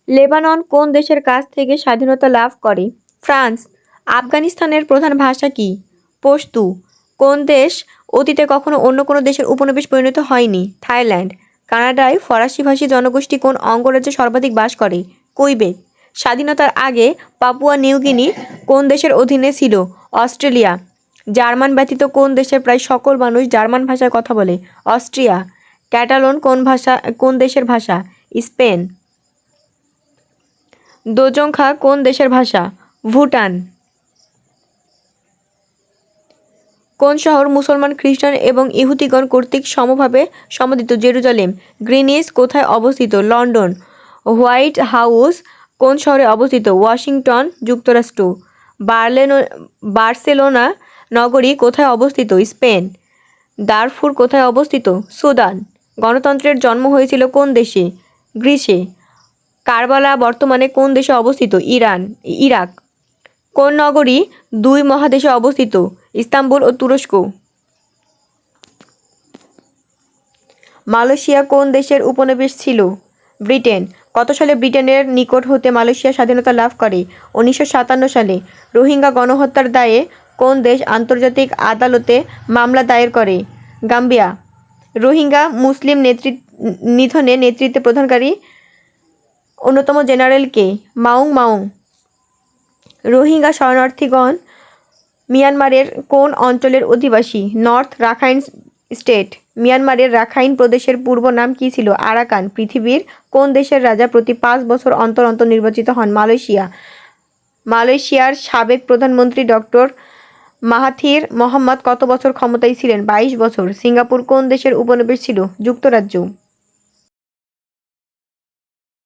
Lebanon কোন দেশের কাছ থেকে স্বাধীনতা লাভ করে? ফ্রান্স। আফগানিস্তানের প্রধান ভাষা কি? পশতু। কোন দেশ অতীতে কখনো অন্য কোনো দেশের উপনিবেশ পরিণত হয়নি? থাইল্যান্ড। কানাডায় ফরাসিভাষী জনগোষ্ঠী কোন অঙ্গরাজ্যে সর্বাধিক বাস করে? কুইবেক। স্বাধীনতার আগে পাপুয়া নিউগিনি কোন দেশের অধীনে ছিল? অস্ট্রেলিয়া। জার্মান ব্যতীত কোন দেশের প্রায় সকল মানুষ জার্মান ভাষায় কথা বলে? অস্ট্রিয়া। ক্যাটালন কোন দেশের ভাষা? স্পেন। দোজংখা কোন দেশের ভাষা? ভুটান। কোন শহর মুসলমান, খ্রিস্টান এবং ইহুদিগণ কর্তৃক সমভাবে সমদিত? জেরুজালেম। গ্রিনিচ কোথায় অবস্থিত? লন্ডন। হোয়াইট হাউস কোন শহরে অবস্থিত? ওয়াশিংটন যুক্তরাষ্ট্র। বার্সেলোনা নগরী কোথায় অবস্থিত? স্পেন। দারফুর কোথায় অবস্থিত? সুদান। গণতন্ত্রের জন্ম হয়েছিল কোন দেশে? গ্রিসে। কারবালা বর্তমানে কোন দেশে অবস্থিত? ইরাক। কোন নগরী দুই মহাদেশে অবস্থিত? ইস্তাম্বুল ও তুরস্ক। মালয়েশিয়া কোন দেশের উপনিবেশ ছিল? ব্রিটেন। কত সালে ব্রিটেনের নিকট হতে মালয়েশিয়া স্বাধীনতা লাভ করে? 1957 সালে। রোহিঙ্গা গণহত্যার দায়ে কোন দেশ আন্তর্জাতিক আদালতে মামলা দায়ের করে? গাম্বিয়া। রোহিঙ্গা মুসলিম নিধনে নেতৃত্বে প্রদানকারী অন্যতম জেনারেল কে? Maung Maung. রোহিঙ্গা শরণার্থীগণ মিয়ানমারের কোন অঞ্চলের অধিবাসী? North Rakhine state. মিয়ানমারের রাখাইন প্রদেশের পূর্ব নাম কী ছিল? আরাকান। পৃথিবীর কোন দেশের রাজা প্রতি 5 বছর অন্তর অন্তর নির্বাচিত হন? মালয়েশিয়া। মালয়েশিয়ার সাবেক প্রধানমন্ত্রী ডক্টর মাহাথির মোহাম্মদ কত বছর ক্ষমতায় ছিলেন? 22 বছর। সিঙ্গাপুর কোন দেশের উপনিবেশ ছিল? যুক্তরাজ্য।